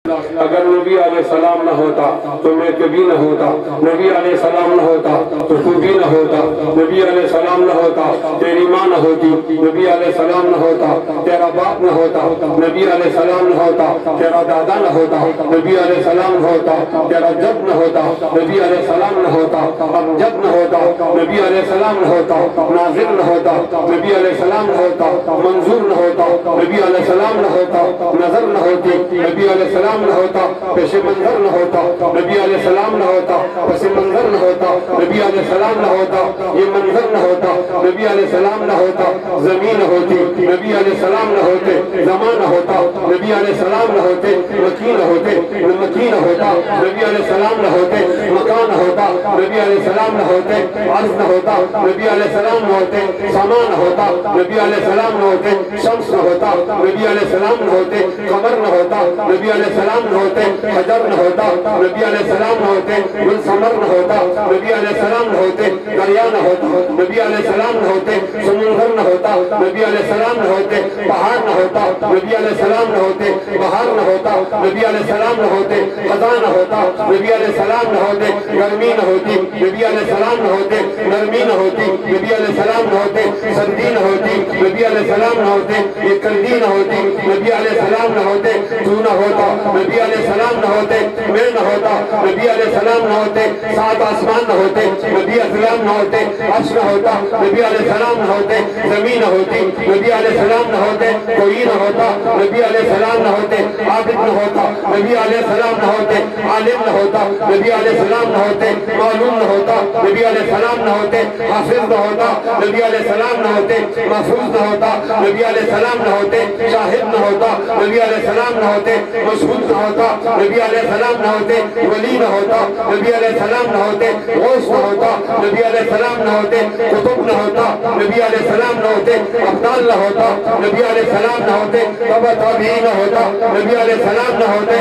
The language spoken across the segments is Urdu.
اگر نبی علیہ السلام نہ ہوتا تو میں کبھی نہ ہوتا، نبی علیہ السلام نہ ہوتا تو تو بھی نہ ہوتا، نبی علیہ السلام نہ ہوتا تیری ماں نہ ہوتی، نبی علیہ السلام نہ ہوتا تیرا باپ نہ ہوتا، نبی علیہ السلام نہ ہوتا تیرا دادا نہ ہوتا، نبی علیہ السلام نہ ہوتا تیرا جد نہ ہوتا، نبی علیہ السلام نہ ہوتا امجد نہ ہوتا، نبی علیہ السلام نہ ہوتا ناظر نہ ہوتا، نبی علیہ السلام نہ ہوتا منظور نہ ہوتا، نبی علیہ السلام نہ ہوتا نظر نہ ہوتی، نبی علیہ السلام نہ ہوتا پیش منظر نہ ہوتا، نبی علیہ السلام نہ ہوتا پس منظر نہ ہوتا، نبی علیہ السلام نہ ہوتا یہ منظر نہ ہوتا، نبی علیہ السلام نہ ہوتا زمین ہوتی، نبی علیہ السلام نہ ہوتے زمان نہ ہوتا، نبی علیہ السلام نہ ہوتے مکی نہ ہوتے مکی نہ ہوتا، نبی علیہ السلام نہ ہوتے مکان ہوتا، نبی علیہ السلام نہ ہوتے عرض نہ ہوتا، نبی علیہ السلام نہ ہوتے سامان ہوتا، نبی علیہ السلام نہ ہوتے شمس نہ ہوتا، نبی علیہ السلام نہ ہوتے قمر نہ ہوتا، نبی علیہ السلام نہ ہوتے حجر نہ ہوتا، نبی علیہ السلام نہ ہوتے گلثمر نہ ہوتا، نبی علیہ السلام نہ ہوتے دریا نہ ہوتا، نبی علیہ السلام نہ ہوتے سمندر نہ ہوتا، نبی علیہ السلام نہ ہوتے پہاڑ نہ ہوتا، نبی علیہ السلام نہ ہوتے بہار نہ ہوتا، نبی علیہ السلام نہ ہوتے خزاں نہ ہوتا، نبی علیہ السلام نہ ہوتے گرمی نہ ہوتی، نبی علیہ السلام نہ ہوتے نرمی نہ ہوتی، نبی علیہ السلام نہ ہوتے سردی نہ ہوتی، نبی علیہ السلام نہ ہوتے یہ کردی نہ ہوتی، نبی علیہ السلام نہ ہوتے تو نہ ہوتا، نبی علیہ السلام نہ ہوتے میں نہ ہوتا، نبی علیہ السلام نہ ہوتے سات آسمان نہ ہوتے، نبی علیہ السلام نہ ہوتے عرش نہ ہوتا، نبی علیہ السلام نہ ہوتے زمین نہ ہوتی، نبی علیہ السلام نہ ہوتے کوئی نہ ہوتا، نبی علیہ السلام نہ ہوتے عابد نہ ہوتا، نبی علیہ السلام نہ ہوتے عالم نہ ہوتا، نبی علیہ السلام نہ ہوتے معلوم نہ ہوتا، نبی علیہ السلام نہ ہوتے حافظ نہ ہوتا، نبی علیہ السلام نہ ہوتے محفوظ نہ ہوتا، نبی علیہ السلام نہ ہوتے شاہد نہ ہوتا، نبی علیہ السلام نہ ہوتے مشہود نہ ہوتا، نبی علیہ السلام نہ ہوتے ولی نہ ہوتا، نبی علیہ السلام نہ ہوتے غوث نہ ہوتا، نبی علیہ السلام نہ ہوتے قطب نہ ہوتا، نبی علیہ السلام نہ ہوتے افضال نہ ہوتا، نبی علیہ السلام نہ ہوتے تبع تابعی نہ ہوتا، نبی علیہ السلام نہ ہوتے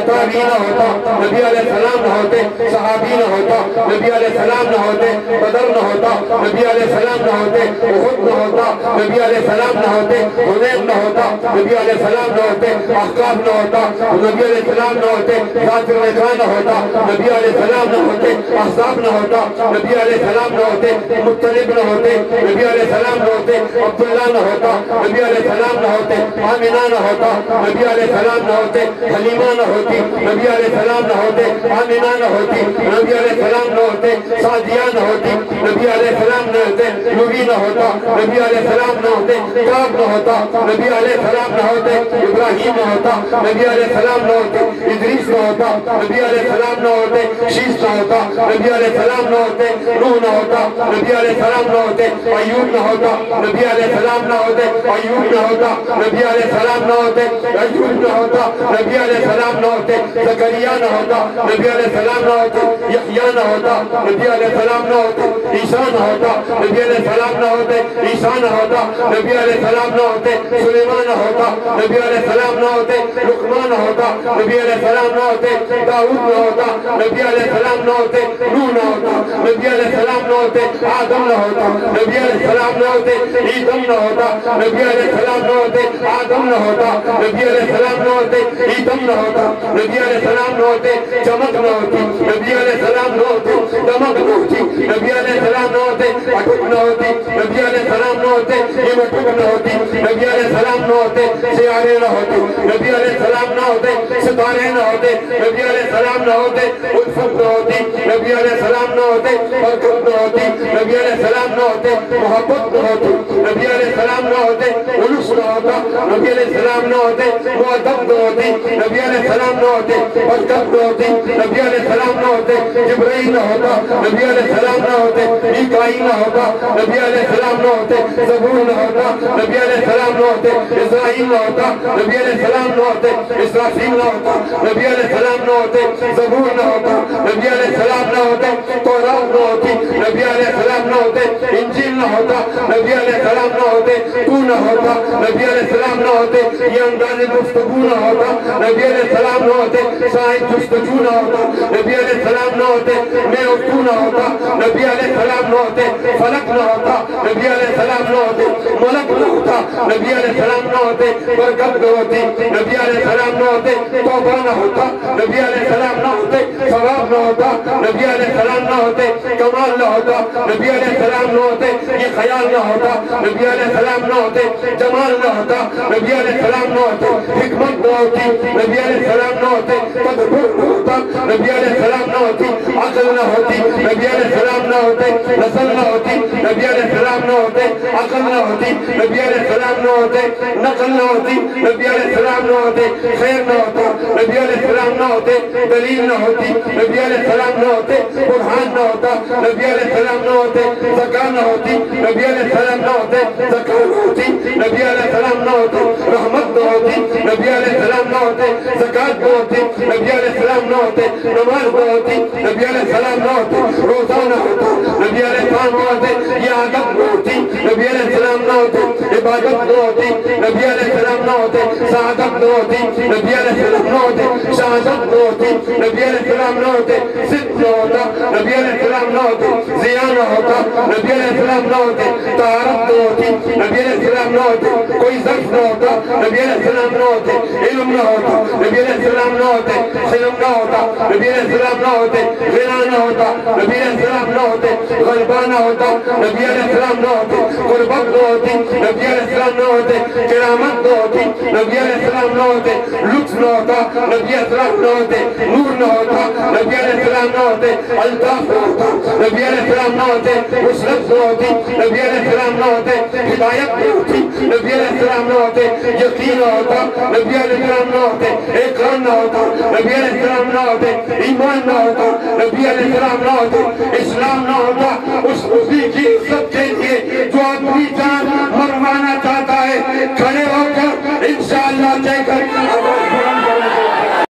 تابعی نہ ہوتا، نبی علیہ السلام نہ ہوتے صحابی نہ ہوتا، نبی علیہ السلام نہ ہوتے بدر نہ ہوتا، نبی علیہ السلام نہ ہوتے احد نہ ہوتا، نبی علیہ السلام نہ ہوتے حنین نہ ہوتا، نبی علیہ السلام نہ ہوتے احقاب نہ ہوتا، نبی علیہ السلام نہ ہوتے ذات الرقاء نہ ہوتا، نبی علیہ السلام نہ ہوتے احزاب نہ ہوتا، نبی علیہ السلام نہ ہوتے مطلب نہ ہوتے، نبی علیہ السلام نہ ہوتے عبداللہ نہ ہوتا، نبی علیہ السلام نہ ہوتے آمنہ نہ ہوتا، نبی علیہ السلام نہ ہوتے حلیمہ نہ ہوتی، نبی علیہ السلام نہ ہوتے آمنہ نہ ہوتی، نبی علیہ السلام نہ ہوتے سعدیہ نہ ہوتی، نبی علیہ السلام نہ ہوتے نبی نہ ہوتا، نبی علیہ السلام نہ ہوتے کعب نہ ہوتا، نبی علیہ السلام نہ ہوتے ابراہیم نہ ہوتا، نبی علیہ السلام نہ ہوتے ادریس نہ ہوتا، نبی علیہ السلام نہ ہوتے شیس نہ ہوتا، نبی علیہ السلام نہ ہوتے نوح نہ ہوتا، نبی علیہ السلام نہ ہوتے ایوب نہ ہوتا، نبی علیہ السلام نہ ہوتے ایوب نہ ہوتا، نبی علیہ السلام نہ ہوتے ایوب نہ ہوتا، نبی علیہ السلام نہ ہوتے زکریا نہ ہوتا، نبی علیہ السلام نہ ہوتے یحییٰ نہ ہوتا، نبی علیہ السلام نہ ہوتے عیسیٰ نہ ہوتا، نبی علیہ السلام نہ ہوتے عیسیٰ نہ ہوتا، نبی علیہ السلام نہ ہوتے سلیمان نہ ہوتا، نبی علیہ السلام نہ ہوتے لقمان نہ ہوتا، نبی علیہ السلام نہ ہوتے داؤد نہ ہوتا، نبی علیہ السلام نہ ہوتے نوح نہ ہوتا، نبی علیہ السلام نہ ہوتے آدم نہ ہوتا، نبی علیہ السلام نہ ہوتے عیدم نہ ہوتا، نبی علیہ السلام نہ ہوتے آدم نہ ہوتا، نبی علیہ السلام نہ ہوتے عیدم نہ ہوتا، نبی علیہ السلام نہ ہوتے چمک نہ ہوتی، نبی علیہ السلام نہ ہوتے دمک نہ ہوتی، نبی علیہ السلام نہ ہوتے اٹھک نہ ہوتی، نبی علیہ السلام نہ ہوتے ہمٹک نہ ہوتی، نبی علیہ السلام نہ ہوتے سیارے نہ ہوتے، نبی علیہ السلام نہ ہوتے ستارے نہ ہوتے، نبی علیہ السلام نہ ہوتے الفت نہ ہوتی، نبی علیہ السلام نہ ہوتے برکت نہ ہوتی، نبی علیہ السلام نہ ہوتے محبت نہ ہوتی، نبی علیہ السلام نہ ہوتے علوس نہ ہوتا، نبی علیہ السلام نہ ہوتے معدب نہ ہوتی، نبی علیہ السلام نہ ہوتے برکت نہ ہوتی، نبی علیہ السلام نہ ہوتے جبرائیل نہ ہوتا، نبی علیہ السلام نہ ہوتے میکائیل نہ ہوتا، نبی علیہ السلام نہ ہوتے زبور نہ ہوتا، نبی علیہ السلام نہ ہوتے اسرائیل نہ ہوتا، نبی علیہ السلام نہ ہوتے اسرافیل نہ ہوتا، نبی علیہ السلام نہ ہوتے زبور نہ ہوتا، نبی علیہ السلام نہ ہوتے تورات نہ ہوتی، نبی علیہ السلام نہ ہوتے انجیل نہ ہوتا، نبی علیہ السلام نہ ہوتے تو نہ ہوتا، نبی علیہ السلام نہ ہوتے یہ انداز گفتگو نہ ہوتا، نبی علیہ السلام نہ ہوتے شاہد جستجو نہ ہوتا، نبی علیہ السلام نہ ہوتے میں تو نہ ہوتا نبی علیہ السلام نہ ہوتے فلک نہ ہوتا نبی علیہ السلام نہ ہوتے ملک نہ ہوتا نبی علیہ السلام نہ ہوتے برکت نہ ہوتی نبی علیہ السلام نہ ہوتے توبہ نہ ہوتا نبی علیہ السلام نہ ہوتے ثواب نہ ہوتا نبی علیہ السلام نہ ہوتے کمال نہ ہوتا نبی علیہ السلام نہ ہوتے یہ خیال نہ ہوتا نبی علیہ السلام نہ ہوتے جمال نہ ہوتا نبی علیہ السلام نہ ہوتے حکمت نہ ہوتی نبی علیہ السلام نہ ہوتے تدبر نہ ہوتا نبی علیہ السلام نہ ہوتی عقل نہ ہوتی نبی علیہ السلام نہ ہوتے نسل نہ ہوتی نبی علیہ السلام نہ ہوتے عقل نہ ہوتی نبی علیہ السلام نہ ہوتے نقل نہ ہوتی نبی علیہ السلام نہ ہوتے خیر نہ ہوتا نبی علیہ السلام نہ ہوتے دلیل نہ ہوتی نبی علیہ السلام نہ ہوتے برہان نہ ہوتا نبی علیہ السلام نہ ہوتے زکاة نہ ہوتی نبی علیہ السلام نہ ہوتے زکاة نہ ہوتی نبی علیہ السلام نہ ہوتے رحمت نہ ہوتی نبی علیہ السلام نہ ہوتے زکاة نہ ہوتی نبی علیہ السلام نہ ہوتے نماز نہ ہوتی نبی علیہ السلام نہ ہوتے روزہ نہ ہوتا نبی علیہ السلام نہ ہوتے یہ عادت نہ ہوتی نبی علیہ السلام نہ ہوتے عبادت نہ ہوتی نبی علیہ السلام نہ ہوتے سعادت نہ ہوتی نبی علیہ السلام نہ ہوتے شہادت نہ ہوتی نبی علیہ السلام نہ ہوتے صدق نہ ہوتا نبی علیہ السلام نہ ہوتے ضیاء نہ ہوتا نبی علیہ السلام نہ ہوتے طہارت نہ ہوتی نبی علیہ السلام نہ ہوتے کوئی ظرف نہ ہوتا نبی علیہ السلام نہ ہوتے علم نہ ہوتا نبی علیہ السلام نہ ہوتے حلم نہ ہوتا نبی علیہ السلام نہ ہوتے غنا نہ ہوتا نبی علیہ السلام نہ ہوتے غلبہ نہ ہوتا نبی علیہ السلام نہ ہوتے قربت نہ ہوتی نبی علیہ السلام نہ ہوتے کرامت نہ ہوتی نبی علیہ السلام نہ ہوتے لطف نہ ہوتا نبی علیہ السلام نہ ہوتے نور نہ ہوتا نبی علیہ السلام نہ ہوتے الطاف نہ ہوتا نبی علیہ السلام نہ ہوتے وصلت نہ ہوتی نبی علیہ السلام نہ ہوتے ہدایت نہ ہوتی نبی علیہ السلام نہ ہوتے یقین نہ ہوتا نبی علیہ السلام نہ ہوتے اقرار نہ ہوتا نبی علیہ السلام نہ ہوتے ایمان نہ ہوتا نبی علیہ السلام نہ ہوتے اسلام نہ ہوتا اس نبی کی عزت کے لیے جو اپنی جان مروانہ